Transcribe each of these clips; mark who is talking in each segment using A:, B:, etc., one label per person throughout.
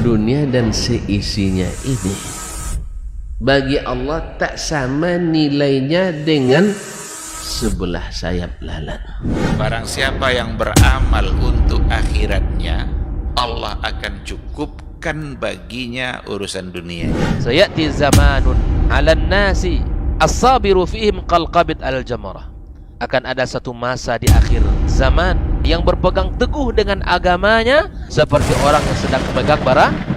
A: dunia dan seisinya ini bagi Allah tak sama nilainya dengan sebelah sayap lalat.
B: Barang siapa yang beramal untuk akhiratnya, Allah akan cukupkan baginya urusan dunia.
C: Sayati zamanun 'alan nasi as-sabiru fihim qalqabit al-jamarah. Akan ada satu masa di akhir zaman yang berpegang teguh dengan agamanya seperti orang yang sedang memegang bara api.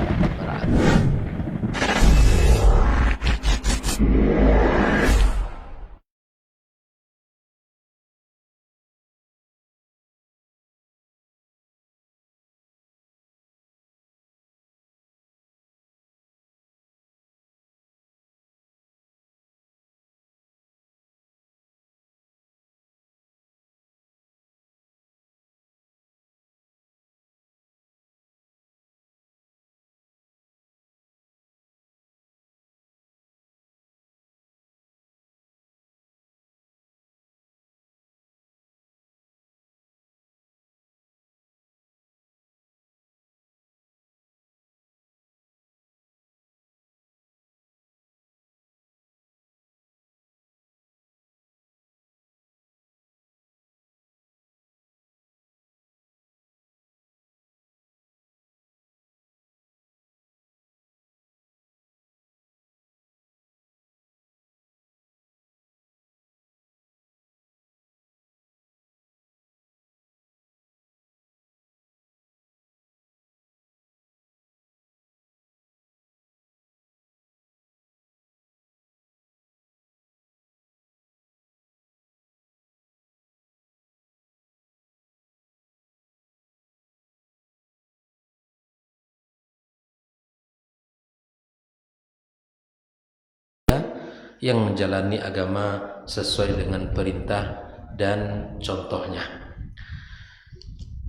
A: Yang menjalani agama sesuai dengan perintah dan contohnya.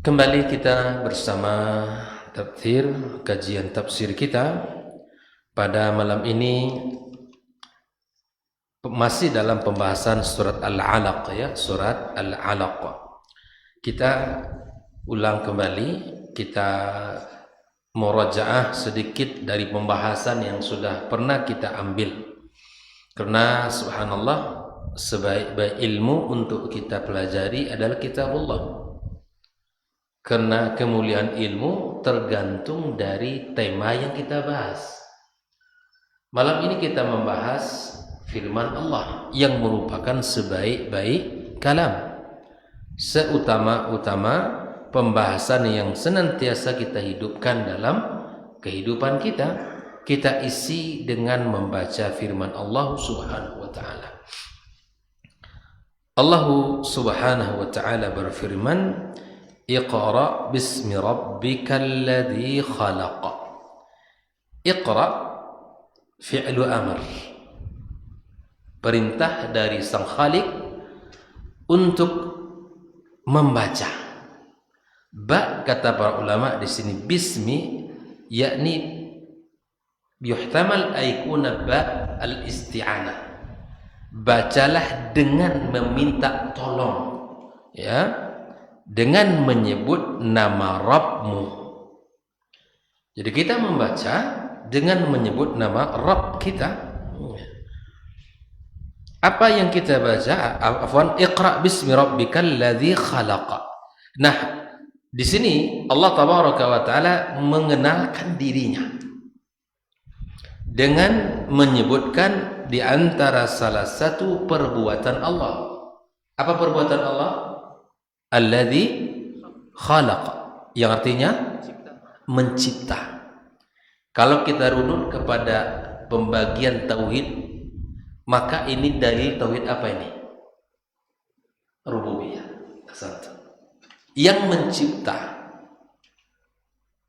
A: Kembali kita bersama kajian tafsir kita pada malam ini masih dalam pembahasan surat Al-Alaq, ya, surat Al-Alaq. Kita ulang kembali, kita murajaah sedikit dari pembahasan yang sudah pernah kita ambil. Karena subhanallah, sebaik-baik ilmu untuk kita pelajari adalah kitabullah. Karena kemuliaan ilmu tergantung dari tema yang kita bahas. Malam ini kita membahas firman Allah yang merupakan sebaik-baik kalam, seutama-utama pembahasan yang senantiasa kita hidupkan dalam kehidupan kita. Kita isi dengan membaca firman Allah Subhanahu wa taala. Allah Subhanahu wa taala berfirman, "Iqra bismi rabbikal ladzi khalaq." Iqra fi'lu amr. Perintah dari Sang Khalik untuk membaca. Ba kata para ulama di sini bismi, yakni yuhtamal aikuna ba al-isti'anah. Bacalah dengan meminta tolong, ya, dengan menyebut nama Rabbmu. Jadi kita membaca dengan menyebut nama Rabb kita. Apa yang kita baca? Afwan, Iqra bismi rabbikal ladzi khalaq. Nah, di sini Allah tabaraka wa taala mengenalkan dirinya dengan menyebutkan di antara salah satu perbuatan Allah. Apa perbuatan Allah? Alladzi khalaq, yang artinya mencipta. Kalau kita runut kepada pembagian tauhid, maka ini dalil tauhid apa ini? Rububiyah. Satu. Yang mencipta,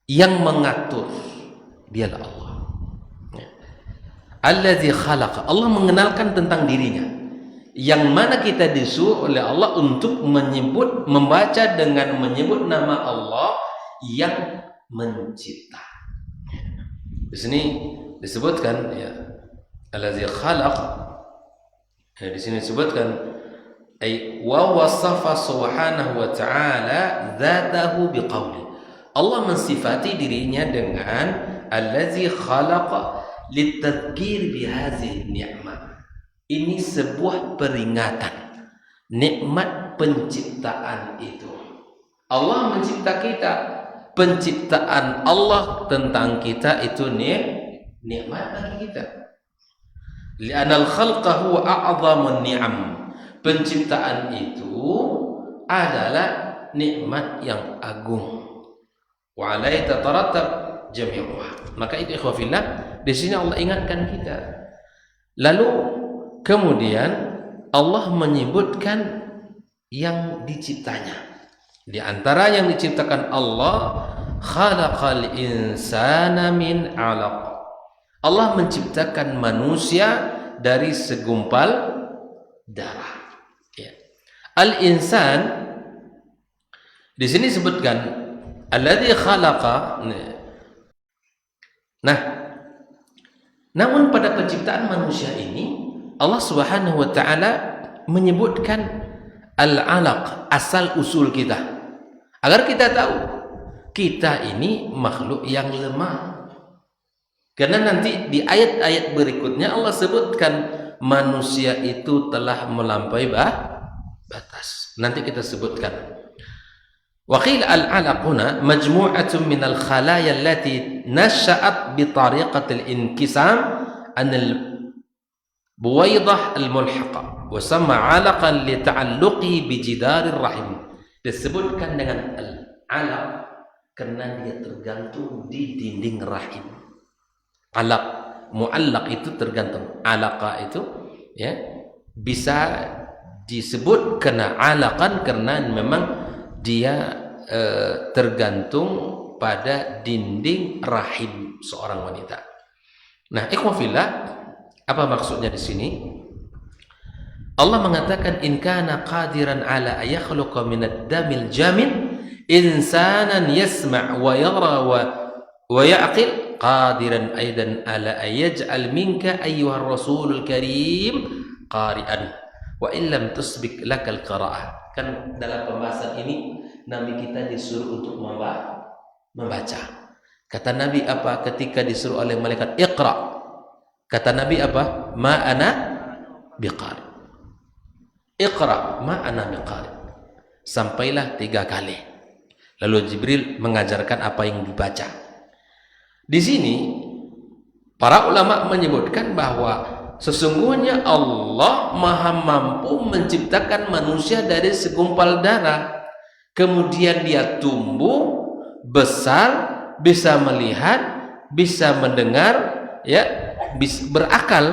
A: yang mengatur, dialah Allah. Alladzi khalaqa. Allah mengenalkan tentang dirinya, yang mana kita disuruh oleh Allah untuk menyebut, membaca dengan menyebut nama Allah yang mencipta. Di sini disebutkan, ya, alladzi khalaq. Ya, di sini disebutkan ay wa wasafa subhanahu wa ta'ala dzatahu biqauli. Allah mensifati dirinya dengan allazi khalaqa litadhkir bihadhihi ni'mah. Ini sebuah peringatan nikmat penciptaan itu. Allah mencipta kita. Penciptaan Allah tentang kita itu nikmat bagi kita. Li'anal khalqa huwa a'zamun ni'am. Penciptaan itu adalah nikmat yang agung. Wa alaihi tatarattab jami'uha. Maka itu ikhwah fillah, di sini Allah ingatkan kita. Lalu kemudian Allah menyebutkan yang diciptanya. Di antara yang diciptakan Allah, khalaqal insana min 'alaq. Allah menciptakan manusia dari segumpal darah. Ya. Al-insan di sini sebutkan alladzi khalaqa. Nah, namun pada penciptaan manusia ini Allah Subhanahu wa taala menyebutkan al-'alaq, asal usul kita. Agar kita tahu kita ini makhluk yang lemah. Karena nanti di ayat-ayat berikutnya Allah sebutkan manusia itu telah melampaui batas. Nanti kita sebutkan. Wa qila al-'alaq huna majmu'atun min al-khalaya allati nasha'at bi tariqati al-inkisam an al-buwaydah al-mulhaqa wa sama 'alaqan li ta'alluqi bi jidarir rahim. Disebutkan dengan al-'alaq karena dia tergantung di dinding rahim. Alaq, mu'allaq itu tergantung. Alaqa itu ya bisa disebut kena alaqan karena memang dia tergantung pada dinding rahim seorang wanita. Nah, ikhwah fillah, apa maksudnya di sini? Allah mengatakan in kana qadiran ala ayakhluqa minad damil jamin insanan yasma' wa yara wa ya'qil qadiran aidan ala ayaj'al minka ayyuhar rasulul karim qari'an wa illam tusbik lakal qira'ah. Kan dalam pembahasan ini Nabi kita disuruh untuk membaca. Kata Nabi apa ketika disuruh oleh malaikat iqra? Kata Nabi apa? Ma ana biqari. Iqra ma ana biqari. Sampailah 3 kali. Lalu Jibril mengajarkan apa yang dibaca. Di sini para ulama menyebutkan bahwa sesungguhnya Allah Maha mampu menciptakan manusia dari segumpal darah. Kemudian dia tumbuh besar, bisa melihat, bisa mendengar, ya, bisa berakal.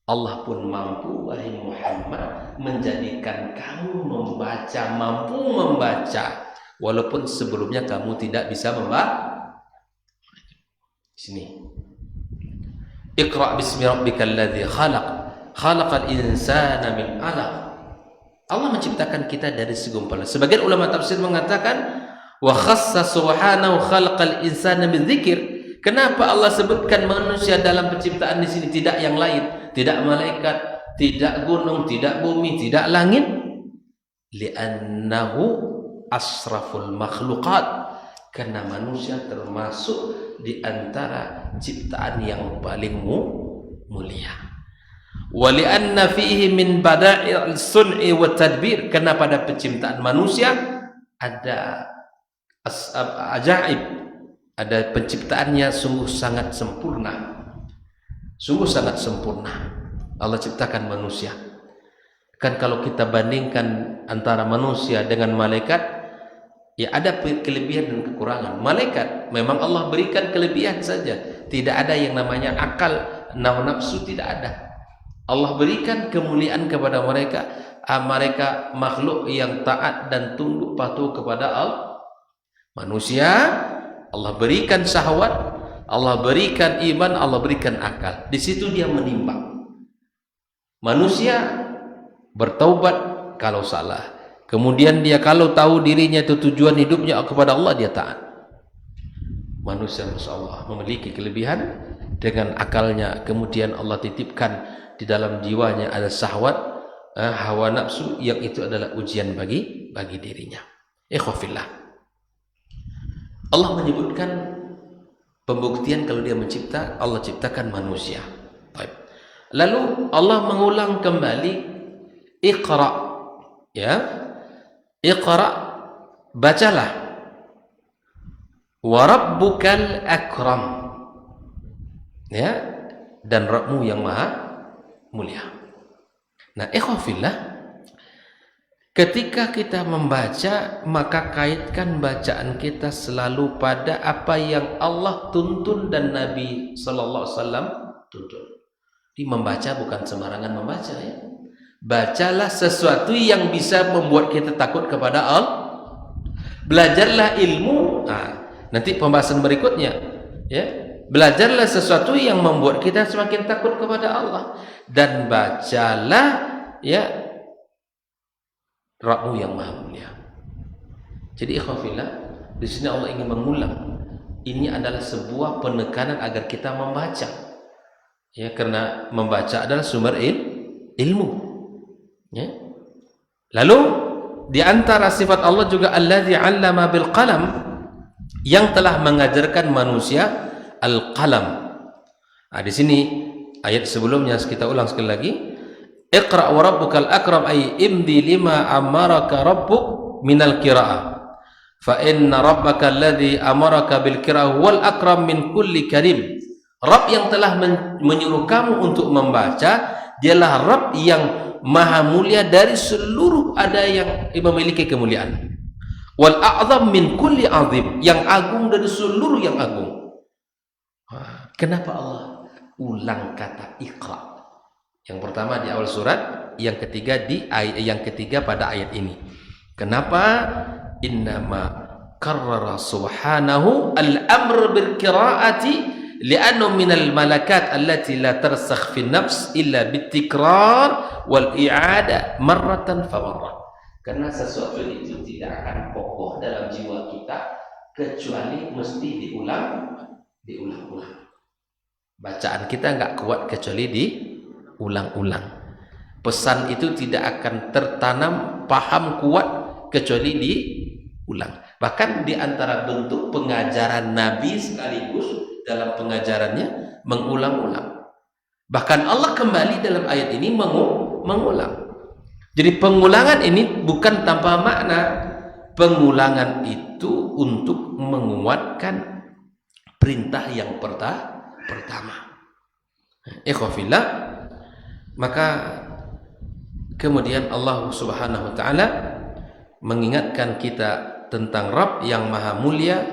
A: Allah pun mampu, wahai Muhammad, menjadikan kamu mampu membaca walaupun sebelumnya kamu tidak bisa membaca. Sini. Iqra bismi rabbikal ladzi khalaq. Khalaqal insana min 'alaq. Allah menciptakan kita dari segumpal. Sebagian ulama tafsir mengatakan wa khassa subhanahu khalaqal insana bidzikr. Kenapa Allah sebutkan manusia dalam penciptaan di sini, tidak yang lain, tidak malaikat, tidak gunung, tidak bumi, tidak langit? Li'annahu asraful makhluqat. Karena manusia termasuk di antara ciptaan yang paling mulia. Wa li'anna fihi min bada'il sun'i wa tadbir. Karena pada penciptaan manusia ada ajaib, ada penciptaannya sungguh sangat sempurna. Sungguh sangat sempurna Allah ciptakan manusia. Kan kalau kita bandingkan antara manusia dengan malaikat, ya ada kelebihan dan kekurangan. Malaikat memang Allah berikan kelebihan saja, tidak ada yang namanya akal, nafsu, tidak ada. Allah berikan kemuliaan kepada mereka. Mereka makhluk yang taat dan tunduk patuh kepada Allah. Manusia Allah berikan syahwat, Allah berikan iman, Allah berikan akal. Di situ dia menimbang. Manusia bertaubat kalau salah. Kemudian dia kalau tahu dirinya itu tujuan hidupnya kepada Allah, dia taat. Manusia Masya Allah memiliki kelebihan dengan akalnya. Kemudian Allah titipkan di dalam jiwanya ada syahwat, hawa nafsu, yang itu adalah ujian bagi dirinya. Ikhwafillah, Allah menyebutkan Pembuktian kalau dia mencipta, Allah ciptakan manusia. Baik. Lalu Allah mengulang kembali Iqra, ya. Iqra, bacalah. Wa rabbukal akram. Ya, dan Rabbmu yang maha mulia. Nah, ikhwafillah, ketika kita membaca, maka kaitkan bacaan kita selalu pada apa yang Allah tuntun dan Nabi sallallahu alaihi wasallam tuntun. Di membaca bukan sembarangan membaca, ya. Bacalah sesuatu yang bisa membuat kita takut kepada Allah. Belajarlah ilmu. Nah, nanti pembahasan berikutnya, ya. Belajarlah sesuatu yang membuat kita semakin takut kepada Allah, dan bacalah, ya, Rabbmu yang maha mulia. Jadi ikhwafillah, di sini Allah ingin mengulang, ini adalah sebuah penekanan agar kita membaca, ya, karena membaca adalah sumber ilmu, ya. Lalu di antara sifat Allah juga alladzi 'allama bil qalam, yang telah mengajarkan manusia al-qalam. Nah, di sini ayat sebelumnya kita ulang sekali lagi. Iqra wa rabbukal akram, ay imdi lima amaraka rabbuk minal qiraah. Fa inna rabbaka alladhi amaraka bil qiraah wal akram min kulli karim. Rabb yang telah menyuruh kamu untuk membaca, dialah Rabb yang maha mulia dari seluruh ada yang memiliki kemuliaan. Wal a'zam min kulli azim, yang agung dari seluruh yang agung. Kenapa Allah ulang kata Iqra? Yang pertama di awal surat, yang ketiga di ayat yang ketiga pada ayat ini. Kenapa? Innama karrara subhanahu al-amr bil qiraati li'annahu minal malakat allati la tarsakh fi nafs illa bitikrar wal i'ada marratan fa marrah. Karena sesuatu itu tidak akan kokoh dalam jiwa kita kecuali mesti diulang-ulang. Bacaan kita nggak kuat kecuali diulang-ulang. Pesan itu tidak akan tertanam paham kuat kecuali diulang. Bahkan di antara bentuk pengajaran Nabi sekaligus dalam pengajarannya mengulang-ulang. Bahkan Allah kembali dalam ayat ini mengulang. Jadi pengulangan ini bukan tanpa makna. Pengulangan itu untuk menguatkan perintah yang pertama. Ikhwafillah, maka kemudian Allah Subhanahu wa taala mengingatkan kita tentang Rabb yang maha mulia,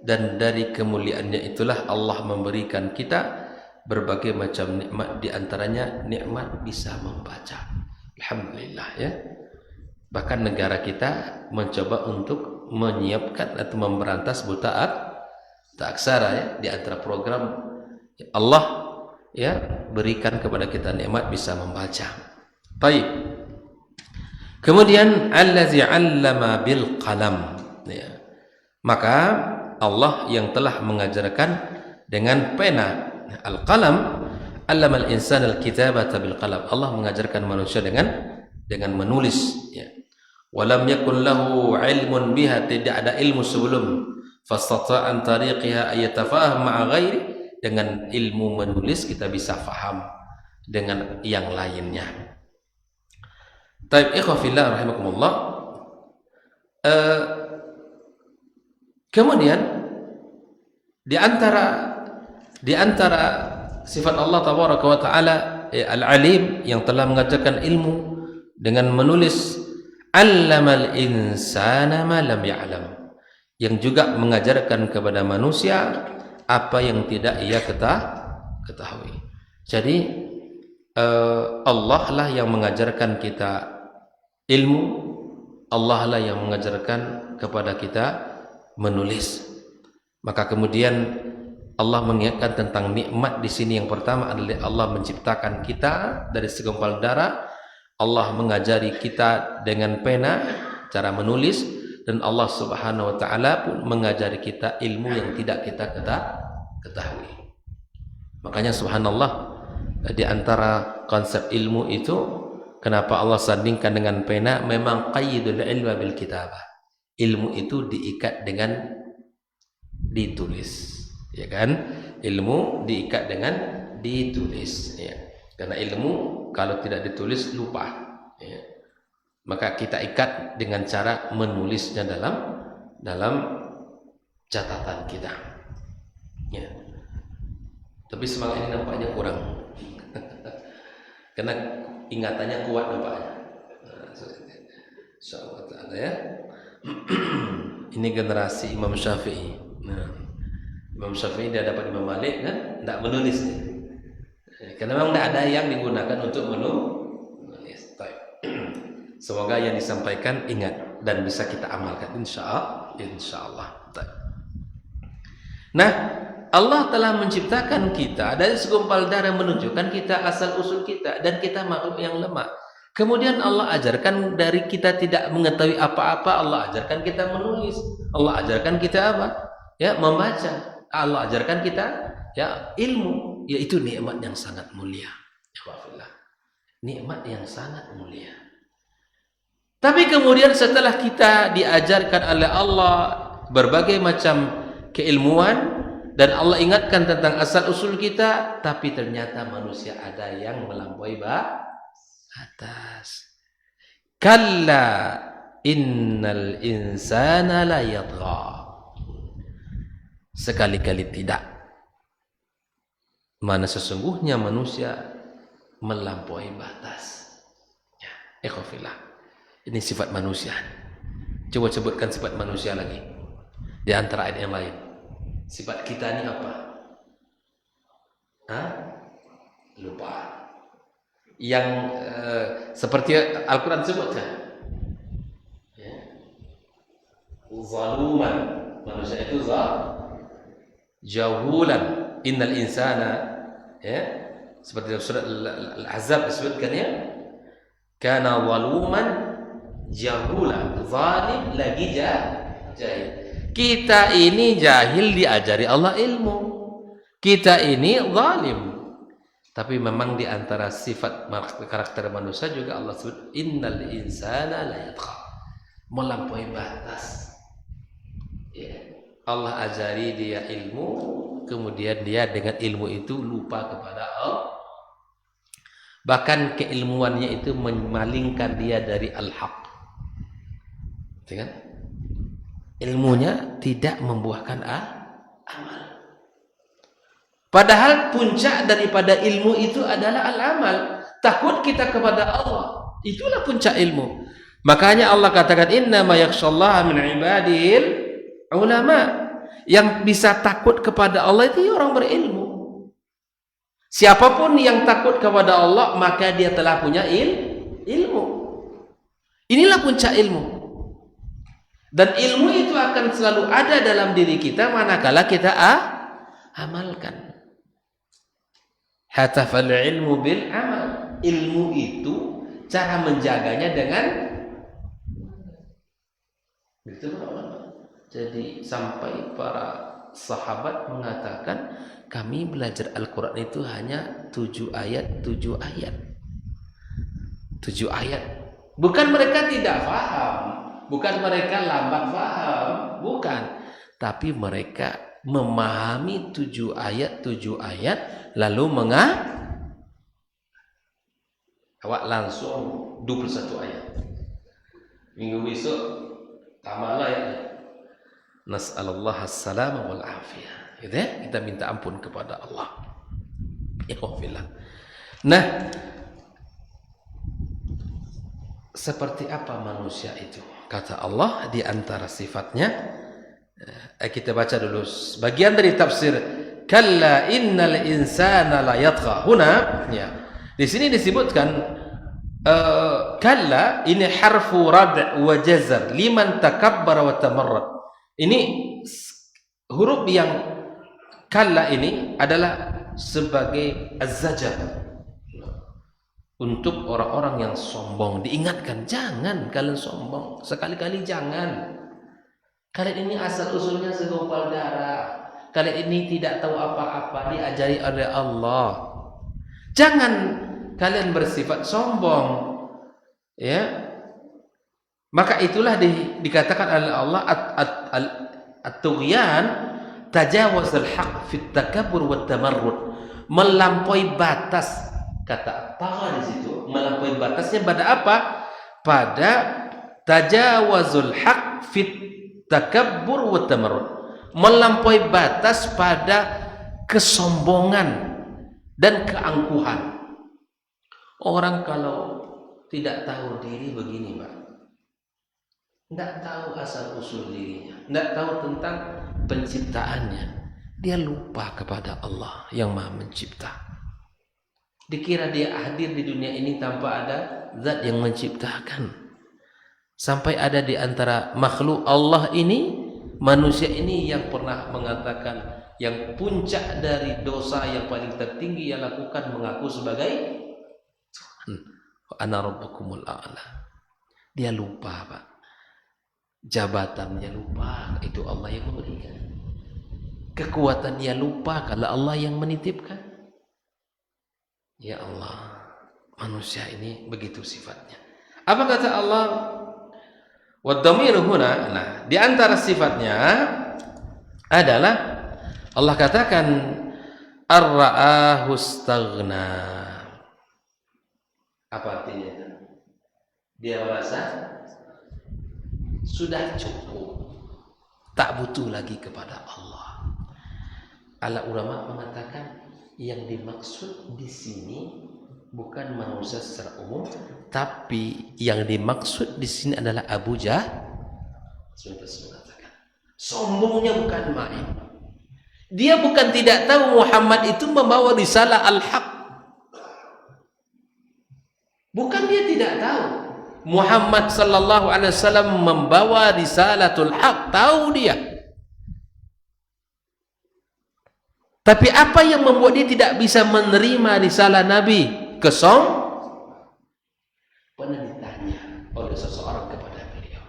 A: dan dari kemuliaannya itulah Allah memberikan kita berbagai macam nikmat, di antaranya nikmat bisa membaca. Alhamdulillah, ya. Bahkan negara kita mencoba untuk menyiapkan atau memberantas buta aksara, ya. Di antara program Allah, ya, berikan kepada kita nikmat bisa membaca. Baik. Kemudian allazi 'allama bil qalam, ya. Maka Allah yang telah mengajarkan dengan pena. Al-qalam, 'allama al-insana al-kitabata bil qalam. Allah mengajarkan manusia dengan menulis, ya. Walam yakun lahu 'ilmun biha, tidak ada ilmu sebelum. Fastata'a an tariqiha ay yatafaham ma'a ghairi, dengan ilmu menulis kita bisa faham dengan yang lainnya. Taib ikhwafillah rahimakumullah. Kemudian di antara sifat Allah tabaraka wa taala, al-alim, yang telah mengajarkan ilmu dengan menulis. Allamal insana ma lam ya'lam, yang juga mengajarkan kepada manusia apa yang tidak ia ketahui. Jadi Allah lah yang mengajarkan kita ilmu, Allah lah yang mengajarkan kepada kita menulis. Maka kemudian Allah mengingatkan tentang nikmat di sini. Yang pertama adalah Allah menciptakan kita dari segumpal darah. Allah mengajari kita dengan pena cara menulis, dan Allah Subhanahu wa taala pun mengajari kita ilmu yang tidak kita ketahui. Makanya subhanallah, di antara konsep ilmu itu kenapa Allah sandingkan dengan pena? Memang qayyidul ilma bil kitabah. Ilmu itu diikat dengan ditulis, ya kan? Ilmu diikat dengan ditulis, ya. Karena ilmu kalau tidak ditulis lupa, ya. Maka kita ikat dengan cara menulisnya dalam catatan kita, ya. Tapi semangat ini nampaknya kurang karena ingatannya kuat nampaknya. Insyaallah taala, ya. Ini generasi Imam Syafi'i. Nah, Imam Syafi'i dia dapat Imam Malik kan tidak menulis, karena memang tidak ada yang digunakan untuk menulis. Semoga yang disampaikan ingat dan bisa kita amalkan insyaallah. Nah, Allah telah menciptakan kita dari segumpal darah, menunjukkan kita asal usul kita, dan kita makhluk yang lemah. Kemudian Allah ajarkan dari kita tidak mengetahui apa-apa, Allah ajarkan kita menulis. Allah ajarkan kita apa? Ya, membaca. Allah ajarkan kita ya ilmu, yaitu nikmat yang sangat mulia. Nikmat yang sangat mulia. Tapi kemudian setelah kita diajarkan oleh Allah berbagai macam keilmuan dan Allah ingatkan tentang asal usul kita, tapi ternyata manusia ada yang melampaui atas. Kalla innal insana la yatgha. Sekali-kali tidak. Mana sesungguhnya manusia melampaui batas. Ya, ikhwafillah. Ini sifat manusia. Coba sebutkan sifat manusia lagi di antara ayat yang lain. Sifat kita ini apa? Lupa. Yang seperti Al-Quran sebutkan, ya. Zaluman, manusia itu jahulan, innal insana, ya, seperti dalam surat Al-Ahzab disebutkan, ya, kana zaluman jahula, zalim lagi jahil. Kita ini jahil diajari Allah ilmu, kita ini zalim. Tapi memang di antara sifat karakter manusia juga Allah sebut innal insana la yatgha, melampaui batas. Ya. Allah ajari dia ilmu, kemudian dia dengan ilmu itu lupa kepada Allah. Bahkan keilmuannya itu memalingkan dia dari al-haq. Kan? Ilmunya tidak membuahkan amal. Padahal puncak daripada ilmu itu adalah al-amal. Takut kita kepada Allah, itulah puncak ilmu. Makanya Allah katakan innama yakhshallaha min ibadil ulama. Yang bisa takut kepada Allah itu orang berilmu. Siapapun yang takut kepada Allah, maka dia telah punya ilmu. Inilah puncak ilmu. Dan ilmu itu akan selalu ada dalam diri kita manakala kita amalkan. Hatafal ilmu bil amal. Ilmu itu cara menjaganya dengan itu. Jadi sampai para sahabat mengatakan kami belajar Al-Quran itu hanya 7 ayat 7 ayat. 7 ayat. Bukan mereka tidak paham, bukan mereka lambat paham, bukan. Tapi mereka memahami 7 ayat 7 ayat lalu awak langsung 21 ayat. Minggu besok tambahlah ya. Nas'alullah as-salam wal afiyah. Gitu ya? Kita minta ampun kepada Allah. Ikhwafillah. Nah, seperti apa manusia itu? Kata Allah di antara sifatnya, kita baca dulu bagian dari tafsir kalla innal insana la yatgha. Huna, ya. Di sini disebutkan kalla ini harfu rad' wa jazr liman takabbara wa tamarrad. Ini huruf yang kalla ini adalah sebagai az-zajar untuk orang-orang yang sombong. Diingatkan, jangan kalian sombong, sekali-kali jangan. Kalian ini asal usulnya segumpal darah, kalian ini tidak tahu apa-apa, diajari oleh Allah. Jangan kalian bersifat sombong, ya. Maka itulah dikatakan oleh Allah at-tughyan tajawazal haq fit takabbur wat tamarrud, melampaui batas. Kata tagha di situ melampaui batasnya pada apa? Pada tajawazul haq fit takabbur wat tamarrud, melampaui batas pada kesombongan dan keangkuhan. Orang kalau tidak tahu diri begini, Pak, tidak tahu asal usul dirinya, tidak tahu tentang penciptaannya, dia lupa kepada Allah yang Maha Mencipta. Dikira dia hadir di dunia ini tanpa ada zat yang menciptakan. Sampai ada di antara makhluk Allah ini, manusia ini yang pernah mengatakan yang puncak dari dosa yang paling tertinggi yang lakukan mengaku sebagai Tuhan. Ana rabbukumul a'la. Dia lupa, Pak. Jabatannya lupa, itu Allah yang memberikan. Kekuatannya lupa, kalau Allah yang menitipkan. Ya Allah, manusia ini begitu sifatnya. Apa kata Allah? Wad-dhamiru huna, nah, di antara sifatnya adalah Allah katakan ar-ra'ahu istaghna. Apa artinya itu? Dia merasa sudah cukup, tak butuh lagi kepada Allah. Ala ulama mengatakan yang dimaksud di sini bukan manusia secara umum, tapi yang dimaksud di sini adalah Abu Jahal. Mengatakan sombongnya bukan main. Dia bukan tidak tahu Muhammad itu membawa risalah al-haq. Bukan dia tidak tahu Muhammad sallallahu alaihi wasallam membawa risalatul haq, tahu dia. Tapi apa yang membuat dia tidak bisa menerima risalah Nabi? Pernah ditanya oleh seseorang kepada beliau,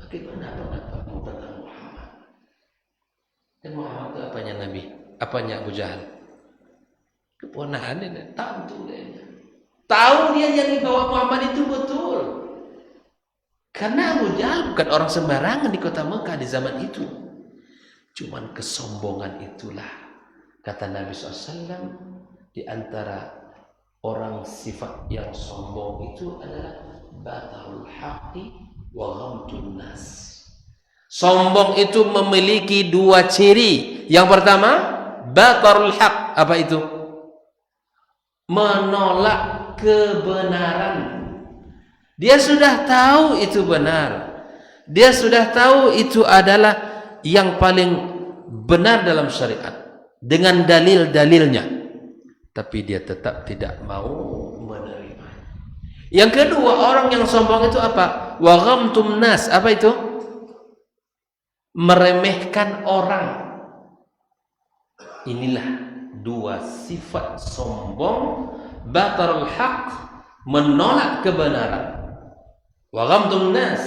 A: bagaimana pendapatmu tentang Muhammad? Dan Muhammad itu apanya Nabi? Apanya Abu Jahal? Keponakan dia, tahu dia. Tahu dia yang dibawa Muhammad itu betul. Karena Abu Jahal bukan orang sembarangan di kota Mekah di zaman itu. Cuman kesombongan itulah, kata Nabi SAW, di antara orang sifat yang sombong itu adalah batarul haqqi wa ghamtun nas. Sombong itu memiliki dua ciri. Yang pertama, batarul haq. Apa itu? Menolak kebenaran. Dia sudah tahu itu benar. Dia sudah tahu itu adalah yang paling benar dalam syariat dengan dalil-dalilnya. Tapi dia tetap tidak mau menerima. Yang kedua, orang yang sombong itu apa? Wa ghamtum nas. Apa itu? Meremehkan orang. Inilah dua sifat sombong. Batarul haq, menolak kebenaran. Wa ghamtum nas,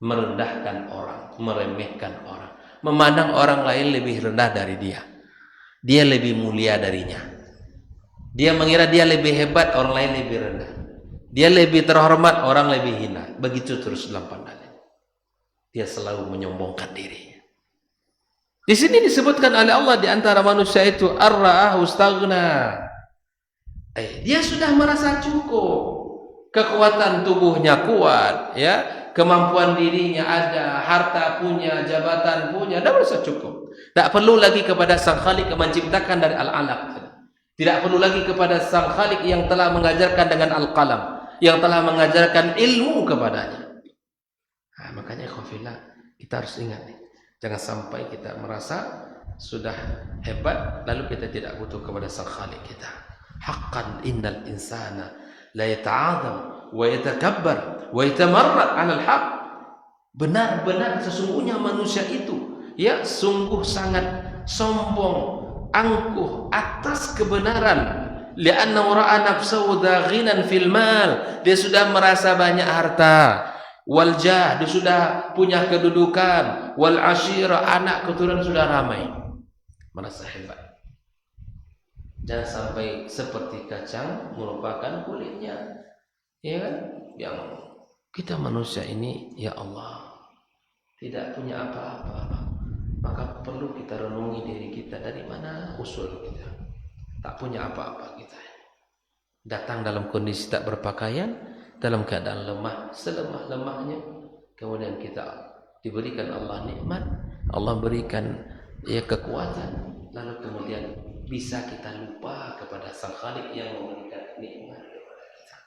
A: merendahkan orang, meremehkan orang, memandang orang lain lebih rendah dari dia. Dia lebih mulia darinya. Dia mengira dia lebih hebat, orang lain lebih rendah. Dia lebih terhormat, orang lebih hina. Begitu terus dalam pandangan. Dia selalu menyombongkan dirinya. Di sini disebutkan oleh Allah di antara manusia itu ar-ra'ahu istaghna. Dia sudah merasa cukup. Kekuatan tubuhnya kuat, ya, kemampuan dirinya ada, harta punya, jabatan punya, dah merasa cukup. Tak perlu lagi kepada Sang Khalik yang menciptakan dari al-alaq. Tidak perlu lagi kepada Sang Khalik yang telah mengajarkan dengan al-qalam, yang telah mengajarkan ilmu kepadanya. Nah, makanya ikhwafillah, kita harus ingat nih, jangan sampai kita merasa sudah hebat lalu kita tidak butuh kepada Sang Khalik kita. Haqqan innal insana la yata'adzam wa yatakabbar wa yatamarrad 'ala al-haq. Benar-benar sesungguhnya manusia itu, ya, sungguh sangat sombong, angkuh atas kebenaran. Li'annahu ra'a nafsahu daghinan fil mal. Dia sudah merasa banyak harta. Wal jah, dia sudah punya kedudukan. Wal ashira, anak keturunan sudah ramai. Merasa hebat. Jangan sampai seperti kacang merupakan kulitnya, ya kan? Yang kita manusia ini, ya Allah, tidak punya apa-apa. maka perlu kita renungi diri kita, dari mana usul kita. Tak punya apa-apa kita. Datang dalam kondisi tak berpakaian, dalam keadaan lemah, selemah-lemahnya, kemudian kita diberikan Allah nikmat, Allah berikan kekuatan, lalu kemudian bisa kita lupa kepada Sang Khaliq yang memberikan nikmat kepada kita.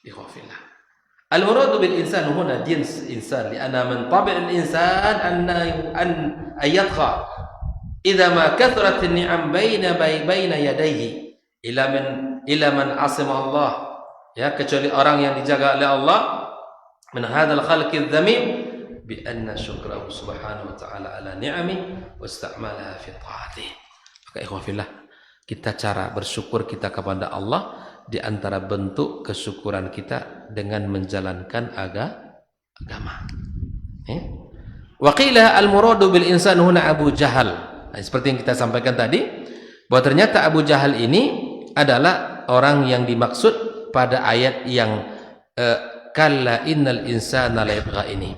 A: Ikhwafillah. Al-muradu bil insan huna jins insan, lianna min tabi'il insan an yadkha idza ma kathrat an-ni'am baina yadayhi ila man asima Allah, ya, kecuali orang yang dijaga oleh Allah min hadzal khalqi dzamim bi anna syukrahu subhanahu wa ta'ala ala ni'ami wa istamalaha fi ta'atih. Maka ikhwafillah, kita cara bersyukur kita kepada Allah di antara bentuk kesyukuran kita dengan menjalankan agama. Wa qila al-muradu bil insan huna Abu Jahal. Nah, seperti yang kita sampaikan tadi, bahwa ternyata Abu Jahal ini adalah orang yang dimaksud pada ayat yang kalla innal insana la yatgha ini.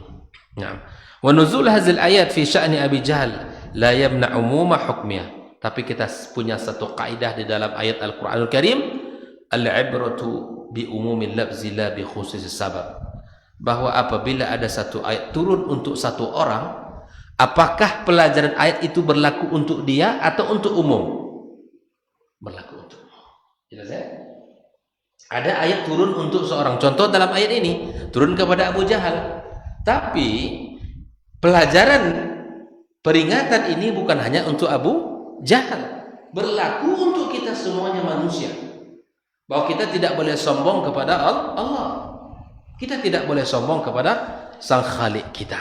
A: Nah, wa nuzul hadzal ayat fi sya'ni Abi Jahal la yamna umuma hukmiyah. Tapi kita punya satu kaidah di dalam ayat Al-Qur'anul Karim, al-ibratu bi umumil lafzi la bi khususis sabab. Bahwa apabila ada satu ayat turun untuk satu orang, apakah pelajaran ayat itu berlaku untuk dia atau untuk umum? Berlaku untuk umum. Jelas ya? Ada ayat turun untuk seorang. Contoh dalam ayat ini turun kepada Abu Jahal. Tapi pelajaran peringatan ini bukan hanya untuk Abu Jahal, berlaku untuk kita semuanya manusia. Bahwa kita tidak boleh sombong kepada Allah. Kita tidak boleh sombong kepada Sang Khaliq kita.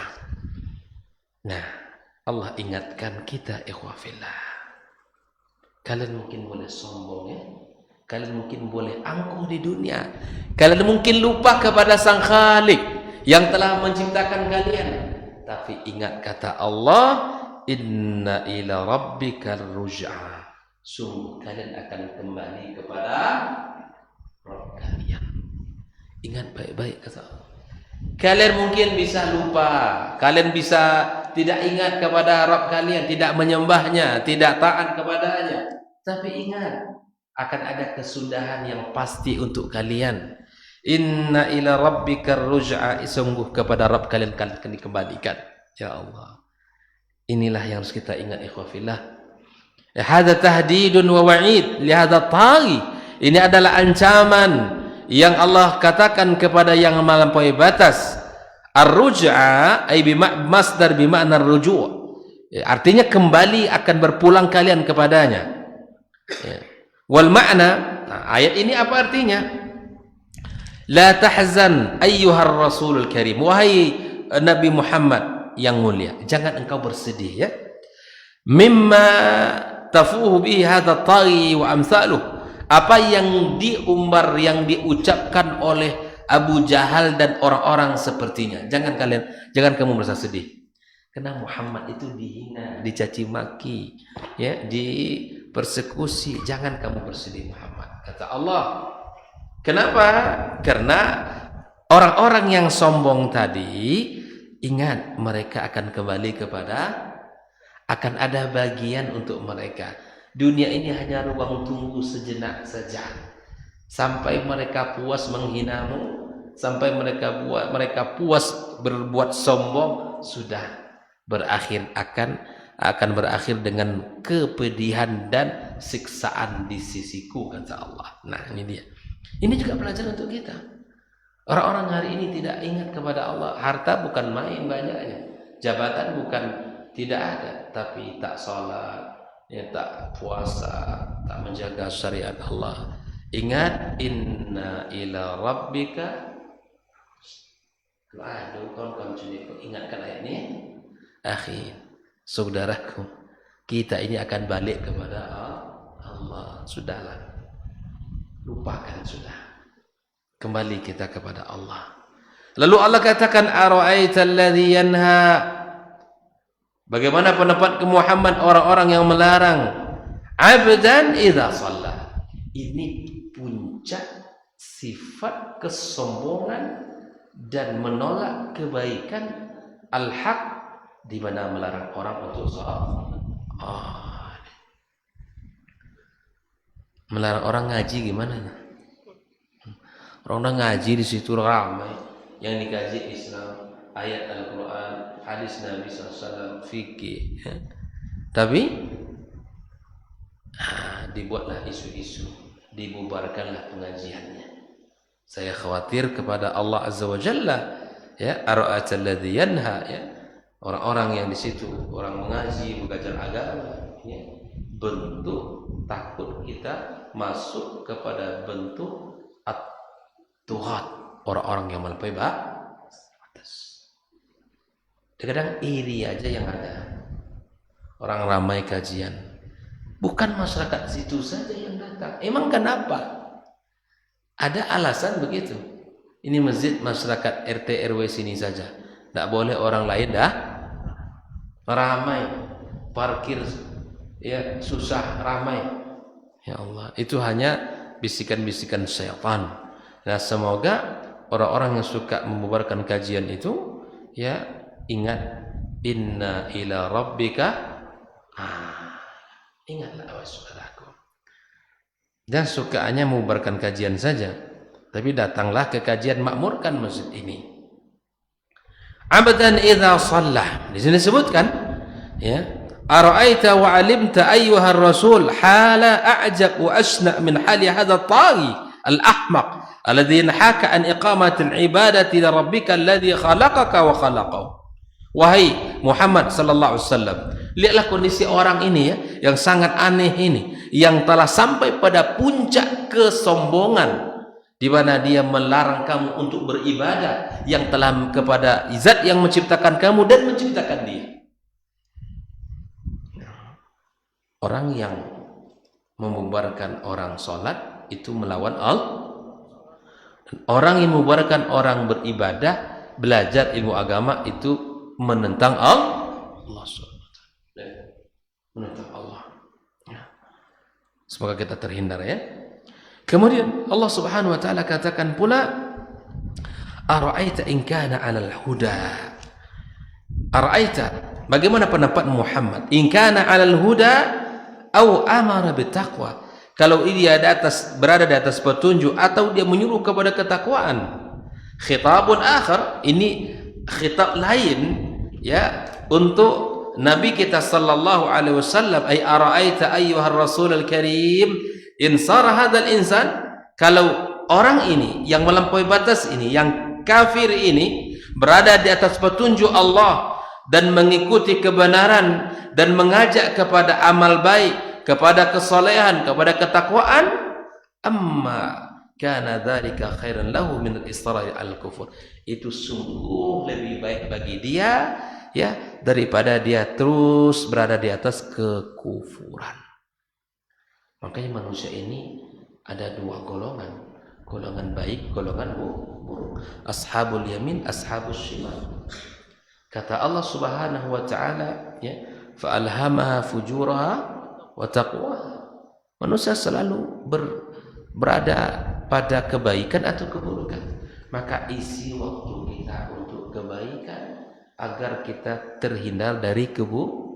A: Nah, Allah ingatkan kita, ikhwafillah. Kalian mungkin boleh sombong, ya. Kalian mungkin boleh angkuh di dunia. Kalian mungkin lupa kepada Sang Khaliq yang telah menciptakan kalian. Tapi ingat kata Allah, inna ila rabbikar ruj'a. Sungguh kalian akan kembali kepada Rabb kalian. Ingat baik-baik kata Allah. Kalian mungkin bisa lupa, kalian bisa tidak ingat kepada Rabb kalian, tidak menyembahnya, tidak taat kepadanya. Tapi ingat, akan ada kesudahan yang pasti untuk kalian. Inna ila rabbikar ruj'a, sungguh kepada Rabb kalian akan dikembalikan. Ya Allah. Inilah yang harus kita ingat, ikhwafillah. Hadza tahdidun wa wa'id li hadza taghi. Ini adalah ancaman yang Allah katakan kepada yang melampaui batas. Ar-ruj'a ay masdar bima'na ar-ruju'. Artinya kembali, akan berpulang kalian kepadanya. Wal ma'na, nah, ayat ini apa artinya? La tahzan ayyuhar rasulul karim. Wahai Nabi Muhammad yang mulia, jangan engkau bersedih, ya. Mimma tafuhu bihi hadha taghi wa amsaluh. Apa yang diumbar, yang diucapkan oleh Abu Jahal dan orang-orang sepertinya. Jangan kamu merasa sedih. Karena Muhammad itu dihina, dicaci maki, ya, dipersekusi. Jangan kamu bersedih, Muhammad. Kata Allah. Kenapa? Karena orang-orang yang sombong tadi, ingat, mereka akan kembali akan ada bagian untuk mereka. Dunia ini hanya ruang tunggu sejenak saja. Sampai mereka puas menghinamu, sampai mereka puas berbuat sombong, sudah berakhir akan berakhir dengan kepedihan dan siksaan di sisiku, kata Allah. Nah, ini dia. Ini juga pelajaran untuk kita. Orang-orang hari ini tidak ingat kepada Allah. Harta bukan main banyaknya, jabatan bukan tidak ada, tapi tak sholat, ya, tak puasa, tak menjaga syariat Allah. Ingat, inna ila rabbika. Aduh, kawan-kawan junior, ingatkan ayat ini. Akhi, saudaraku, kita ini akan balik kepada Allah. Sudahlah, lupakan sudah. Kembali kita kepada Allah. Lalu Allah katakan, ara'aita alladhi yanha. Bagaimana pendapatmu Muhammad orang-orang yang melarang abdan idza shalla? Ini puncak sifat kesombongan dan menolak kebaikan al-haq di mana melarang orang untuk sholat. Melarang orang ngaji gimana? Orang ngaji di situ ramai, yang dikaji Islam, ayat Al-Quran, hadis Nabi SAW, fikih. Tapi dibuatlah isu-isu, dibubarkanlah pengajiannya. Saya khawatir kepada Allah Azza wa Jalla, ya, ara'atal ladzi yanha, ya, orang-orang yang di situ, orang mengaji, mengajar agama, ya, bentuk takut kita masuk kepada bentuk at-tuhat, orang-orang yang melampaui batas. Kadang iri aja yang ada. Orang ramai kajian, bukan masyarakat situ saja yang datang. Emang kenapa? Ada alasan begitu. Ini masjid masyarakat RT RW sini saja, tidak boleh orang lain dah. Ramai, parkir ya susah, ramai. Ya Allah, itu hanya bisikan-bisikan syaitan. Nah, semoga orang-orang yang suka membubarkan kajian itu, ya, ingat, inna ila rabbika. Ingatlah wahai saudaraku. Dan sukaannya membubarkan kajian saja, tapi datanglah ke kajian, makmurkan masjid ini. Abdan idza shalla. Di sini disebutkan, ya, ara'aita wa 'alimta ayyuhar rasul hala a'jab wa asna min hali hadha at-taghi al-ahmaq alladhi yanhaka an iqamati al-ibadati li rabbika alladhi khalaqaka wa khalaqahu. Wahai Muhammad sallallahu alaihi wasallam, lihatlah kondisi orang ini, ya, yang sangat aneh ini, yang telah sampai pada puncak kesombongan, di mana dia melarang kamu untuk beribadah yang telah kepada zat yang menciptakan kamu dan menciptakan dia. Orang yang membubarkan orang sholat itu melawan Allah. Orang yang membubarkan orang beribadah, belajar ilmu agama, itu menentang Allah SWT. Menentang Allah. Semoga kita terhindar, ya. Kemudian Allah Subhanahu wa taala katakan pula, ara'aita in kana 'alal huda. Ara'aita, bagaimana pendapat Muhammad, in kana 'alal huda au amara bittaqwa, kalau dia berada di atas petunjuk atau dia menyuruh kepada ketakwaan. Khitabun akhar, ini khitab lain, ya, untuk Nabi kita sallallahu alaihi wasallam. Ay ara'aita ayyuhar rasulul karim in sara hadzal insan, kalau orang ini yang melampaui batas ini, yang kafir ini, berada di atas petunjuk Allah dan mengikuti kebenaran dan mengajak kepada amal baik, kepada kesalehan, kepada ketakwaan, amma kana dzalika khairan lahu min al-israr al-kufur, itu sungguh lebih baik bagi dia, ya, daripada dia terus berada di atas kekufuran. Makanya manusia ini ada dua golongan, golongan baik, golongan buruk. Ashabul yamin, ashabus shimal. Kata Allah Subhanahu wa taala, ya, fa alhamaha fujuraha wa taqwaha. Manusia selalu berada pada kebaikan atau keburukan. Maka isi waktu kita untuk kebaikan agar kita terhindar dari keburukan.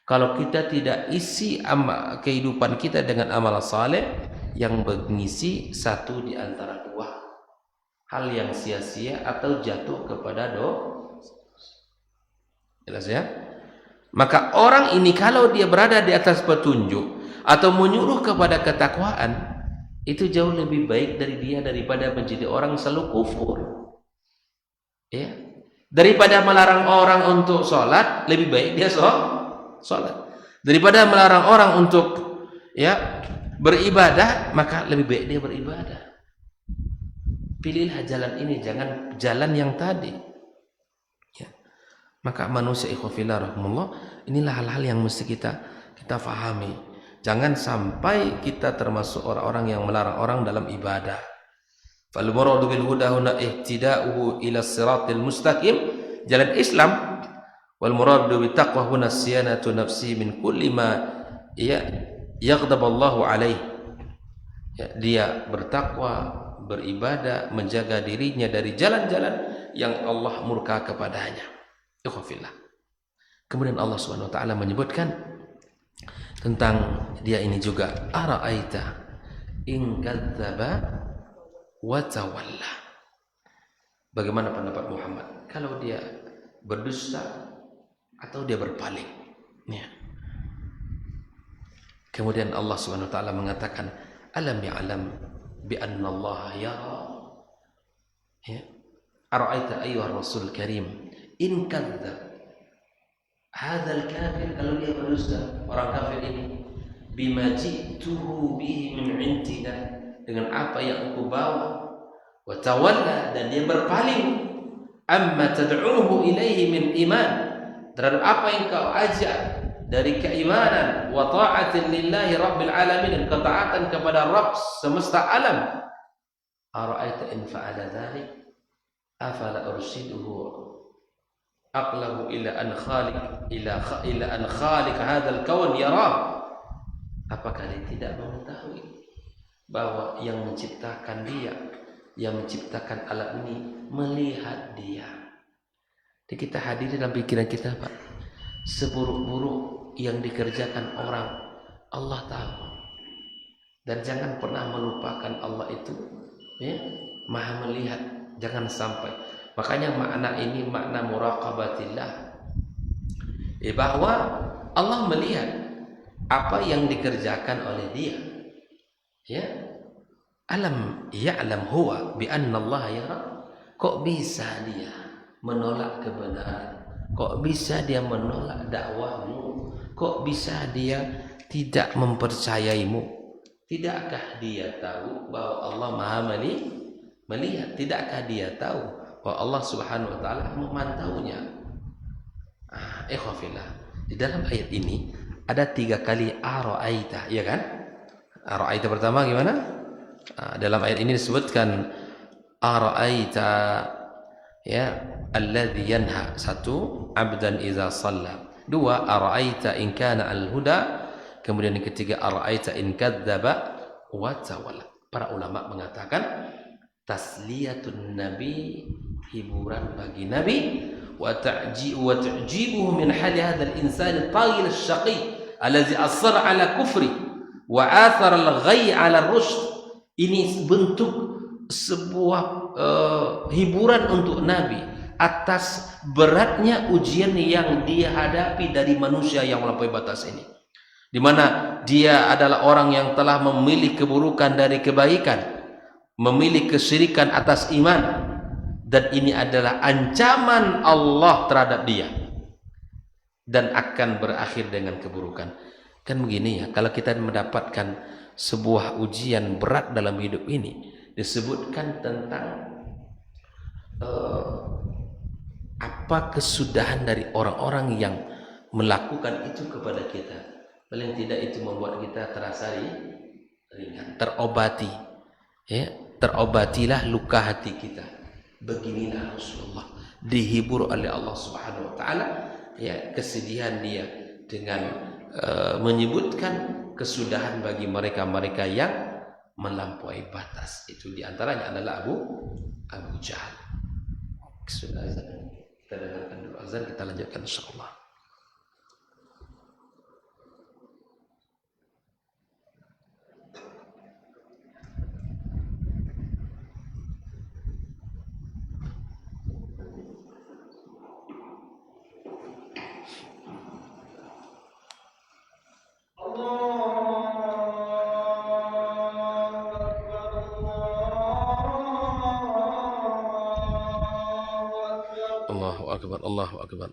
A: Kalau kita tidak isi kehidupan kita dengan amal saleh yang mengisi satu di antara dua hal yang sia-sia atau jatuh kepada dosa. Jelas, ya? Maka orang ini kalau dia berada di atas petunjuk atau menyuruh kepada ketakwaan, itu jauh lebih baik dari dia daripada menjadi orang selalu kufur. Ya. Daripada melarang orang untuk sholat, lebih baik dia sholat. Daripada melarang orang untuk, ya, beribadah, maka lebih baik dia beribadah. Pilihlah jalan ini, jangan jalan yang tadi. Ya. Maka manusia ikhwafillah rahimahullah, inilah hal-hal yang mesti kita fahami. Jangan sampai kita termasuk orang-orang yang melarang orang dalam ibadah. Fal muradu bil huda huna ihtida'uhu ila siratil mustaqim, jalan Islam. Wal muradu bi taqwa huna siyanatu nafsi min kulli ma yaghdaballahu alaih. Ya, dia bertakwa, beribadah, menjaga dirinya dari jalan-jalan yang Allah murka kepadanya. Ikhwafillah. Kemudian Allah Subhanahu wa taala menyebutkan tentang dia ini juga, ara'aita in kadzdzaba wa tawalla. Bagaimana pendapat Muhammad kalau dia berdusta atau dia berpaling? Ya. Kemudian Allah Subhanahu wa taala mengatakan, alam ya'lam bi anna Allah yara. Ya. Ara'aita ayyuhar rasul karim in kadzdzab hadzal kafir, kalau dia berdusta, orang kafir ini, bima ji'tuhu bihi min indina, dengan apa yang aku bawa, wa tawalla, dan dia berpaling, amma tad'uhu ilaihi min iman, terhadap apa yang kau ajak dari keimanan, wa ta'atin lillahi rabbil alamin, dan ketaatan kepada Rabb semesta alam. Ara'aita in fa'ala dzalik afala urshiduhu aqlahu ila an khaliq hadzal kawn yara. Apakah dia tidak mengetahui bahwa yang menciptakan dia, yang menciptakan alam ini, melihat dia? Jadi kita hadiri dalam pikiran kita, Pak, seburuk-buruk yang dikerjakan orang, Allah tahu. Dan jangan pernah melupakan Allah itu, ya, Maha melihat. Jangan sampai. Makanya makna ini makna muraqabatillah, bahwa Allah melihat apa yang dikerjakan oleh dia. Ya, alam ya'lam huwa bi anna Allah yara. Kok bisa dia menolak kebenaran? Kok bisa dia menolak dakwahmu? Kok bisa dia tidak mempercayaimu? Tidakkah dia tahu bahwa Allah Maha melihat? Tidakkah dia tahu bahwa Allah Subhanahu wa taala memantaunya? Ikhwafillah, di dalam ayat ini ada 3 kali ara'aita, ya kan? Ara'aita pertama gimana? Dalam ayat ini disebutkan ara'aita, ya, alladzi yanha. 1, abdan idza shalla. 2, ara'aita in kana al-huda. Kemudian yang ketiga, ara'aita in kadzdzaba wa tawalla. Para ulama mengatakan tasliyatun nabi, hiburan bagi nabi, wa ta'jibuhu min hali hadzal insan al-taghil asy-syaqi allazi asara ala kufri wa athara al-ghayy ala ar-rushd. Ini bentuk sebuah hiburan untuk nabi atas beratnya ujian yang dia hadapi dari manusia yang melampaui batas ini, di mana dia adalah orang yang telah memilih keburukan dari kebaikan, memilih kesyirikan atas iman, dan ini adalah ancaman Allah terhadap dia dan akan berakhir dengan keburukan. Kan begini ya, kalau kita mendapatkan sebuah ujian berat dalam hidup ini, disebutkan tentang apa kesudahan dari orang-orang yang melakukan itu kepada kita. Paling tidak itu membuat kita terasa ringan, terobati, ya. Terobatilah luka hati kita. Beginilah Rasulullah dihibur oleh Allah Subhanahu wa taala, ya, kesedihan dia dengan menyebutkan kesudahan bagi mereka-mereka yang melampaui batas. Itu diantaranya adalah Abu Jahal. Sudah azan, kita dengarkan dulu azan, kita lanjutkan insyaallah. Allahu akbar, Allahu akbar.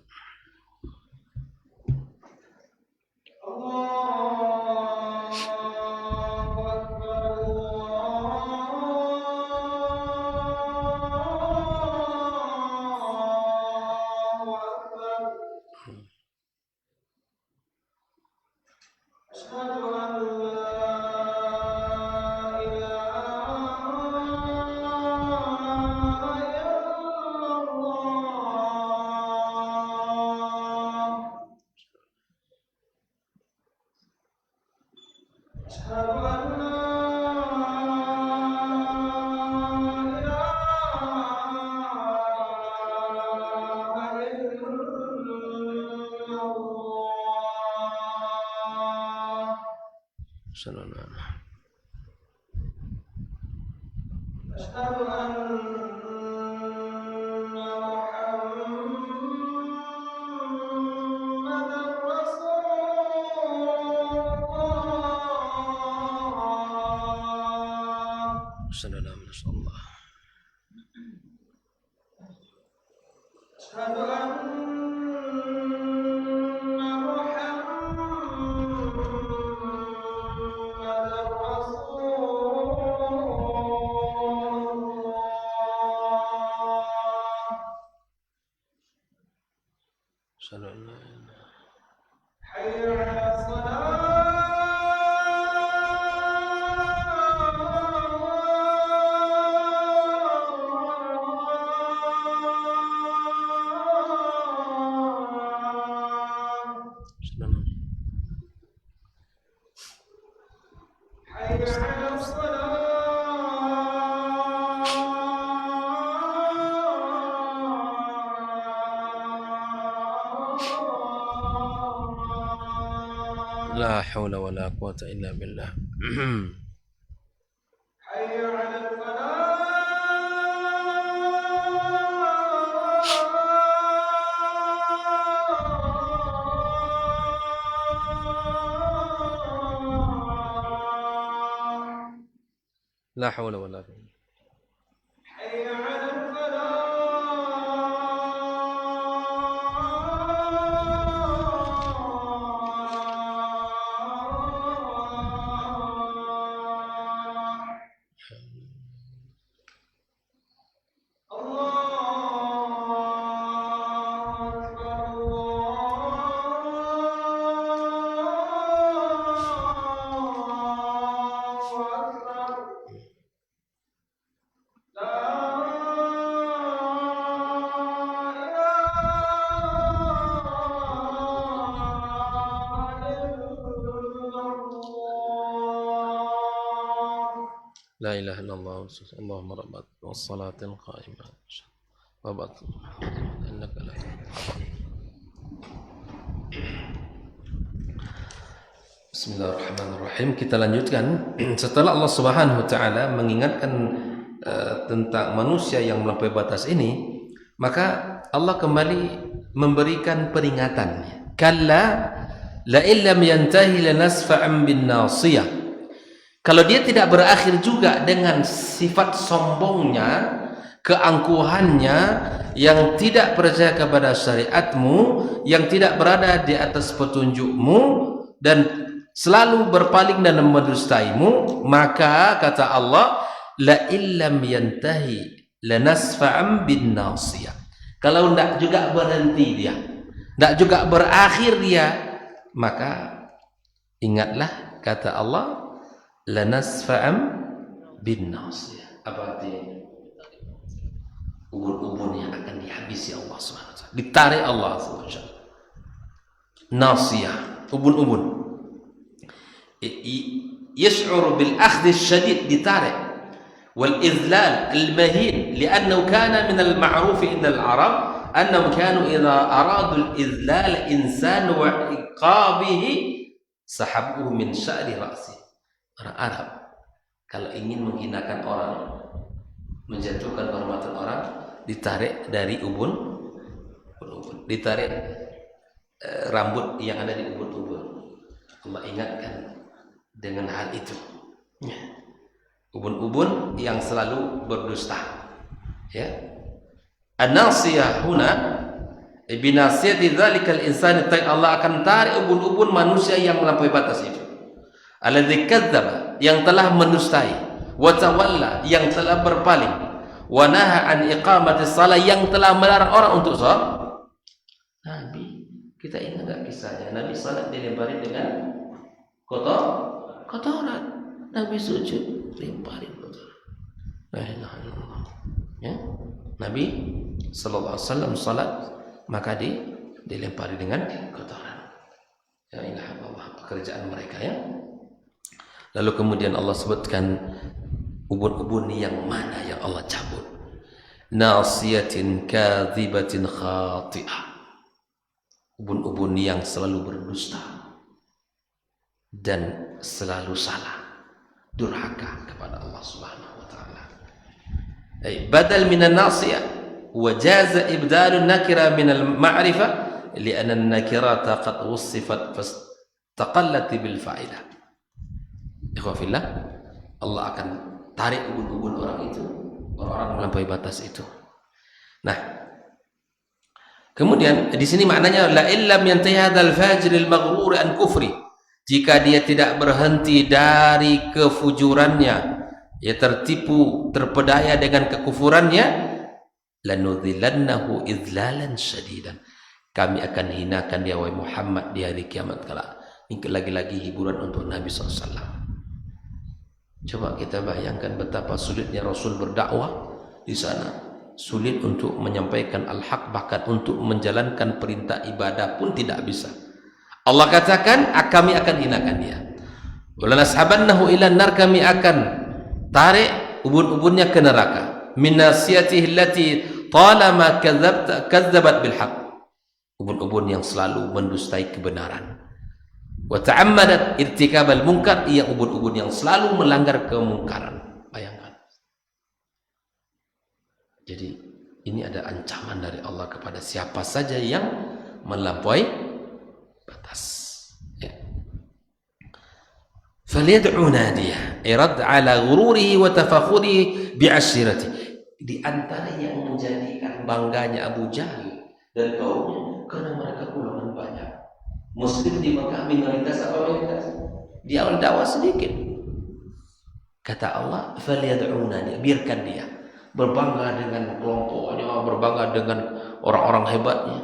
A: La haula wala quwata illa billah. La haula wala quwata. La ilaha illallah Allahumma rabbat wassalatil qa'imah wa batu innaka la. Bismillahirrahmanirrahim. Kita lanjutkan. Setelah Allah Subhanahu wa taala mengingatkan tentang manusia yang melampaui batas ini, maka Allah kembali memberikan peringatan. Kalla la illam yantahi lanasfa'an bin nasiyah. Kalau dia tidak berakhir juga dengan sifat sombongnya, keangkuhannya, yang tidak percaya kepada syariatmu, yang tidak berada di atas petunjukmu, dan selalu berpaling dan mendustaimu, maka kata Allah, la illam yantahi lanasfa'an bin nasiyah. Kalau tidak juga berhenti dia, tidak juga berakhir dia, maka ingatlah kata Allah, lanasfa'am bin nasiyah. Apa artinya? Ubun-ubun yang akan dihabisi Allah SWT, ditarik Allah SWT. Nasiyah, ubun-ubun, yash'ur bil akhdh syadid, ditarik, wal izlal al mahin, li'annahu kana min al ma'ruf inda al arab annahum kanu idha aradu al izlal insan wa iqabihi sahabuhu min sya'ri ra'si. Orang Arab kalau ingin menghinakan orang, menjatuhkan kehormatan orang, ditarik dari ubun, ditarik rambut yang ada di ubun-ubun. Allah ingatkan dengan hal itu. Ubun-ubun yang selalu berdusta. Ya. An-nasiyah huna binasiyati dzalikal insani, Allah akan tarik ubun-ubun manusia yang melampaui batas itu. Alladzi kadzdzaba, yang telah mendustai, wa tawalla, yang telah berpaling, wa naha an iqamatis shalah, yang telah melarang orang untuk salat. Nabi, kita ingat enggak kisahnya? Nabi salat dilempari dengan kotoran. Nabi sujud lemparin kotoran. La ilaha illallah. Ya. Nabi sallallahu alaihi wasallam salat maka dilempari dengan kotoran. Ya ilaha illallah, pekerjaan mereka ya. Lalu kemudian Allah sebutkan ubun-ubun yang mana yang Allah cabut. Nasiyatin kadzibatin khati'ah. Ubun-ubun yang selalu berdusta dan selalu salah, durhaka kepada Allah Subhanahu wa taala. Badal minan nasiyah wa jaza ibdalun nakira minal ma'rifah li'anna an-nakirata qad wussifat fastaqallat bil fa'ilah. Ikhwafillah, Allah akan tarik ubun-ubun orang itu, orang-orang melampaui batas itu. Nah, kemudian di sini maknanya la illam yantahi hadzal fajir al maghrur an kufri, jika dia tidak berhenti dari kefujurannya, ya tertipu, terpedaya dengan kekufurannya, lanudhillannahu idlalan syadidan, kami akan hinakan dia wahai Muhammad di hari kiamat kala. Ini lagi-lagi hiburan untuk Nabi SAW. Coba kita bayangkan betapa sulitnya Rasul berdakwah di sana, sulit untuk menyampaikan al-haq, bahkan untuk menjalankan perintah ibadah pun tidak bisa. Allah katakan kami akan hinakan dia. Walanashabannahu ilan nar, kami akan tarik ubun-ubunnya ke neraka. Min nasiyatihi allati talama kadzabat bil haqq, ubun-ubun yang selalu mendustai kebenaran. Wa ta'ammadat irtikabal munkar, ia ubun-ubun yang selalu melanggar kemungkaran. Bayangkan. Jadi ini ada ancaman dari Allah kepada siapa saja yang melampaui batas. Ya. Falyad'u nadiyah irad ala ghururihi wa tafakhurihi bi'ashirati. Di antara yang menjadikan bangganya Abu Jahal dan kaumnya karena mereka golongan banyak. Muslim di Mekah minoritas apa mayoritas? Di awal dakwah sedikit. Kata Allah, falyad'u nadiyah, biarkan dia berbangga dengan kelompoknya, berbangga dengan orang-orang hebatnya.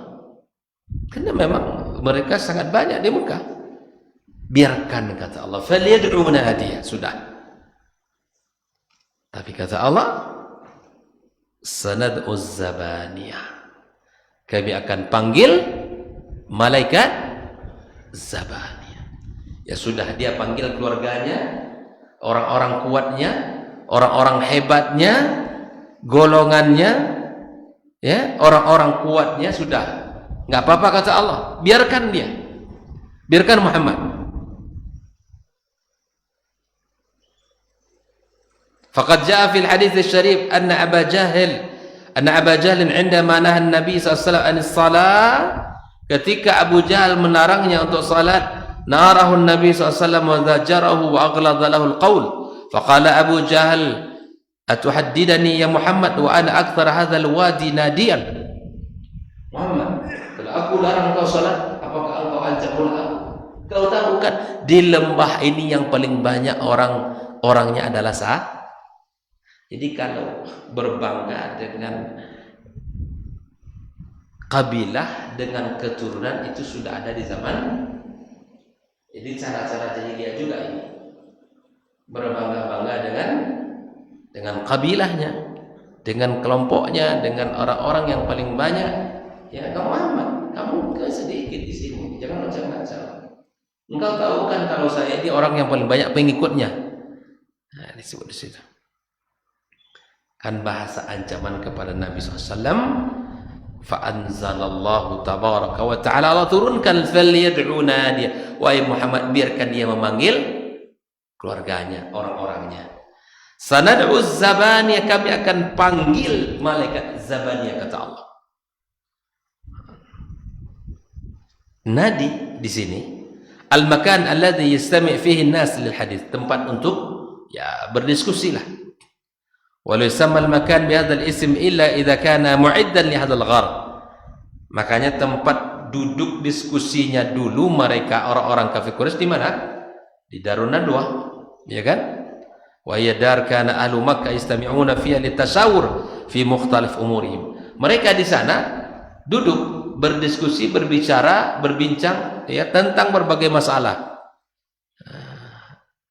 A: Karena memang mereka sangat banyak di Mekah. Biarkan, kata Allah, falyad'u nadiyah, sudah. Tapi kata Allah, sanad'u zabaniyah, kami akan panggil malaikat zabaniyah. Ya sudah, dia panggil keluarganya, orang-orang kuatnya, orang-orang hebatnya, golongannya, ya, orang-orang kuatnya, sudah. Nggak apa-apa kata Allah, biarkan dia, biarkan Muhammad. Faqad jaa fil hadits asy-syarif anna Aba Jahal 'indama naha an-nabi sallallahu alaihi wasallam anis salah, ketika Abu Jahal melarangnya untuk salat, narahu an-nabi sallallahu alaihi wasallam wa zajarahu wa aghladha lahu al-qaul. Faqala Abu Jahal, atuhaddidani ya Muhammad wa ana akthar hadzal wadi nadiyan. Muhammad, kalau aku larang kau salat, apakah engkau ancam pula aku? Kau tahu kan di lembah ini yang paling banyak orangnya adalah sah. Jadi kalau berbangga dengan kabilah, dengan keturunan, itu sudah ada di zaman. Jadi cara-cara jahiliyah juga ini, berbangga-bangga dengan kabilahnya, dengan kelompoknya, dengan orang-orang yang paling banyak. Ya, kamu Muhammad, kamu sedikit di sini, jangan macam-macam. Engkau tahu kan kalau saya ini orang yang paling banyak pengikutnya. Nah, disebut di situ. Kan bahasa ancaman kepada Nabi SAW. Fa'anzalallahu tabaraka wa ta'ala, Allah turunkan falyad'u nadiyah, wahai Muhammad, biarkan dia memanggil keluarganya, orang-orangnya. Sanad'u zabaniyah, kami akan panggil malaikat zabaniyah, kata Allah. Nadi di sini al-makan alladhi yastami' fihi an-nas lil hadis, tempat untuk ya berdiskusilah. Walau yusamma al-makan bihadzal ism illa idza kana mu'iddan li hadzal gharb. Makanya tempat duduk diskusinya dulu mereka orang-orang kafir Quraisy di mana? Di Darun Nadwah, ya kan? Wa yadar kana ahlu Makkah yastami'una fiha litashawur fi mukhtalif umurihim. Mereka di sana duduk berdiskusi, berbicara, berbincang ya tentang berbagai masalah.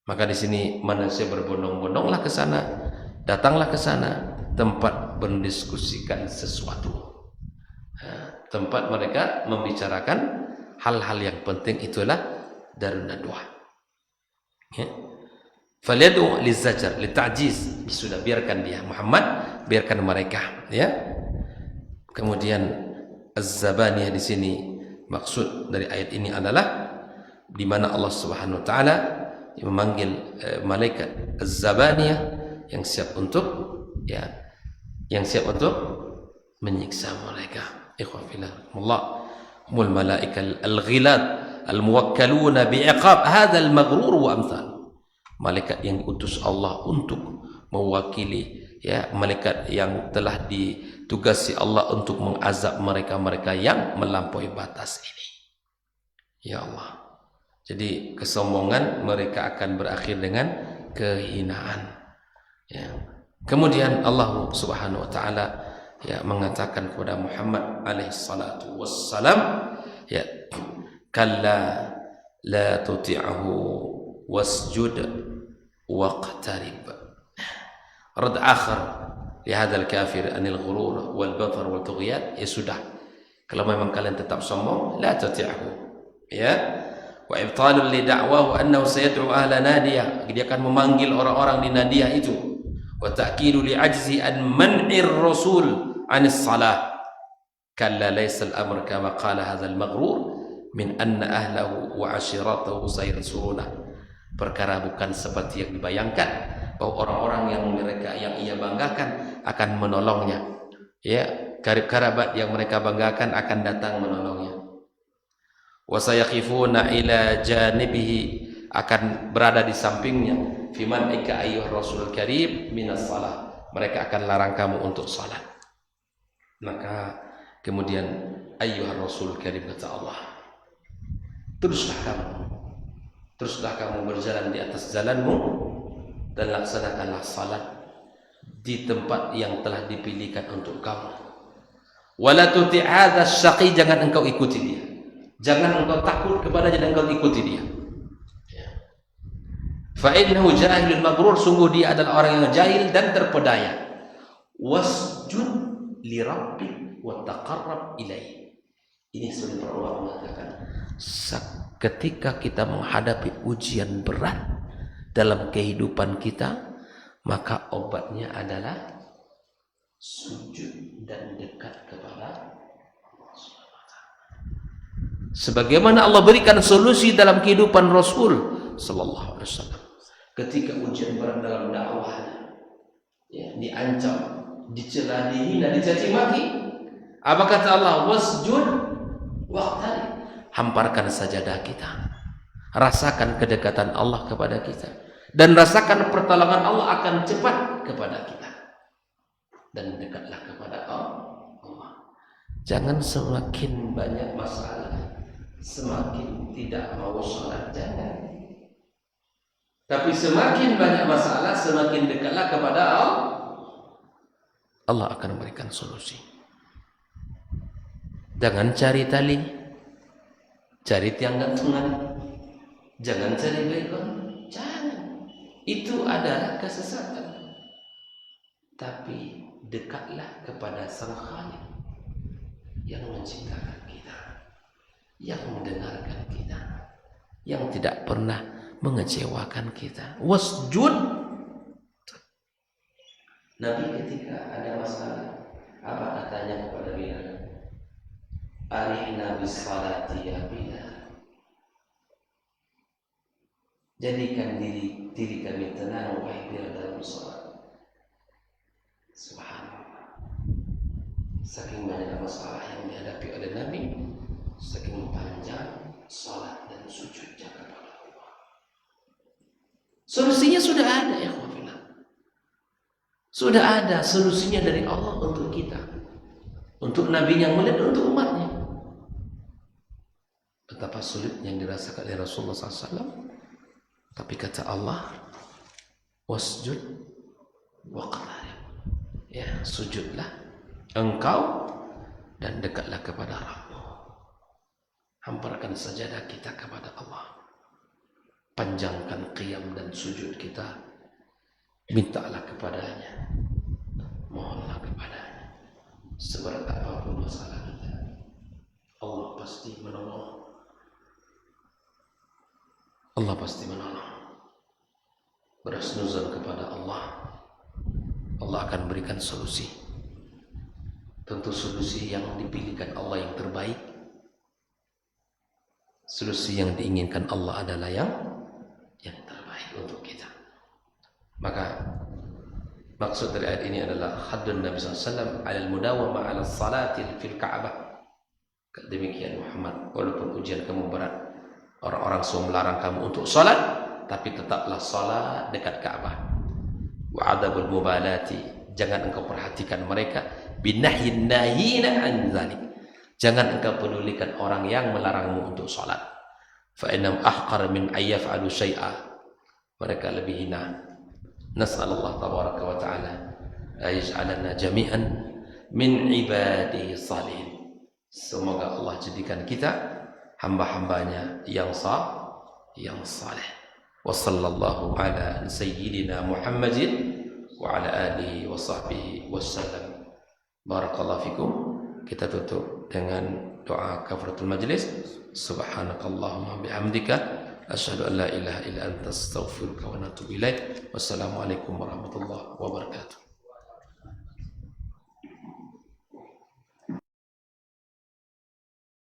A: Maka di sini manusia berbondong-bondonglah ke sana. Datanglah ke sana, tempat berdiskusikan sesuatu, tempat mereka membicarakan hal-hal yang penting, itulah Darun Nadwah. Falyad'u lizajar lita'jiz, sudah biarkan dia Muhammad, biarkan mereka, ya. Kemudian az-zabaniyah di sini maksud dari ayat ini adalah di mana Allah Subhanahu wa taala memanggil malaikat Az-Zabaniyah yang siap untuk menyiksa mereka. Ikhwan fillah, mul malaika al-ghilad al-muwakkaluna bi'iqab hadzal maghrur wa amthal. Malaikat yang diutus Allah untuk mewakili, malaikat yang telah ditugasi Allah untuk mengazab mereka-mereka yang melampaui batas ini. Ya Allah. Jadi kesombongan mereka akan berakhir dengan kehinaan. Ya. Kemudian Allah Subhanahu wa taala mengatakan kepada Muhammad alaihi salatu wassalam, kalla la tuti'hu wasjud waqtarib. Rad akhir li hadzal kafir anil ghurur wal batar wal tughyan. Ya sudah, kalau memang kalian tetap sombong, la tuti'hu, wa ibtalul li da'wahu annahu sayad'u ahla nadiyah. Dia akan memanggil orang-orang di nadiyah itu. Wa ta'kidu li ajzi an man'ir rasul anis salah. Kalla laysa al-amr kama qala hadzal maghrur min anna ahlahu wa ashiratahu sayransuruna. Perkara bukan seperti yang dibayangkan, bahwa orang-orang yang ia banggakan akan menolongnya. Karib kerabat yang mereka banggakan akan datang menolongnya. Wa sayaqifuna ila janibihi, akan berada di sampingnya. Fiman ika ayyuhar rasul karim minas salah, mereka akan larang kamu untuk salat. Maka kemudian ayyuhar rasul karim, kata Allah, teruslah kamu berjalan di atas jalanmu dan laksanakanlah salat di tempat yang telah dipilihkan untuk kamu. Wala tuti' hadzal syaqi, jangan engkau ikuti dia. Jangan engkau takut kepadanya dan engkau ikuti dia. Fa innahu jahilun maghrur, sungguh dia adalah orang yang jahil dan terpedaya. Wasjud li rabbik wa taqarrab ilaihi. Ini sudah Allah mengatakan, ketika kita menghadapi ujian berat dalam kehidupan kita, maka obatnya adalah sujud dan dekat kepada Allah Subhanahu wa taala. Sebagaimana Allah berikan solusi dalam kehidupan Rasul sallallahu alaihi wasallam ketika ujian berat dalam dakwahnya, diancam, dicela, dihina, dicaci maki. Apa kata Allah? Wasjud waqtarib. Hamparkan sajadah kita, rasakan kedekatan Allah kepada kita, dan rasakan pertolongan Allah akan cepat kepada kita, dan dekatlah kepada Allah. Jangan semakin banyak masalah semakin tidak mau sholat, jangan. Tapi semakin banyak masalah semakin dekatlah kepada Allah. Allah akan memberikan solusi. Jangan cari tali, cari tiang gantungan, jangan cari begon, jangan. Itu adalah kesesatan. Tapi dekatlah kepada Sang Khalik yang menciptakan kita, yang mendengarkan kita, yang tidak pernah mengecewakan kita. Wasjud. Nabi ketika ada masalah, apa katanya kepada Bilal? Arihna bis salati ya Bilal. Jadikan diri kami tenang wahai Bilal dalam salat. Subhanallah. Saking banyak masalah yang dihadapi oleh Nabi, saking panjang salat dan sujudnya kepada Allah. Solusinya sudah ada, ya khawfillah. Sudah ada solusinya dari Allah untuk kita, untuk Nabi yang mulia, untuk umatnya. Betapa sulit yang dirasakan oleh Rasulullah SAW. Tapi kata Allah, wasjud waqtarib. Sujudlah engkau dan dekatlah kepada Rabb-Mu. Hamparkan sajadah kita kepada Allah. Panjangkan qiyam dan sujud kita. Mintalah kepadanya, mohonlah kepadanya. Seberat apapun masalah kita, Allah pasti menolong. Allah pasti menolong. Berasnuzan kepada Allah, Allah akan berikan solusi. Tentu solusi yang dipilihkan Allah yang terbaik. Solusi yang diinginkan Allah adalah yang terbaik. Maka maksud dari ayat ini adalah haddun Nabi SAW alal mudawamah ala salati fil Ka'bah. Demikian Muhammad, walaupun ujian kamu berat, orang-orang semua melarang kamu untuk salat, tapi tetaplah salat dekat Ka'bah. Wa adabul mubalati, jangan engkau perhatikan mereka, binahyin nahina an dzalik, jangan engkau pedulikan orang yang melarangmu untuk salat. Fa innam ahqar min ayyaf'alu syai'a, mereka lebih hina. Nas'alullah tabaraka wa ta'ala ayaj'alana jami'an min ibadihi salihin. Semoga Allah jadikan kita hamba-hambanya yang saleh. Wa sallallahu ala sayyidina Muhammadin wa ala alihi wa sahbihi wasallam. Barakallahu fikum. Kita tutup dengan doa kafaratul majlis. Subhanakallahumma bihamdika asyhadu an la ilaha illa anta astaghfiruka wa atubu ilaik. Wassalamualaikum warahmatullahi wabarakatuh.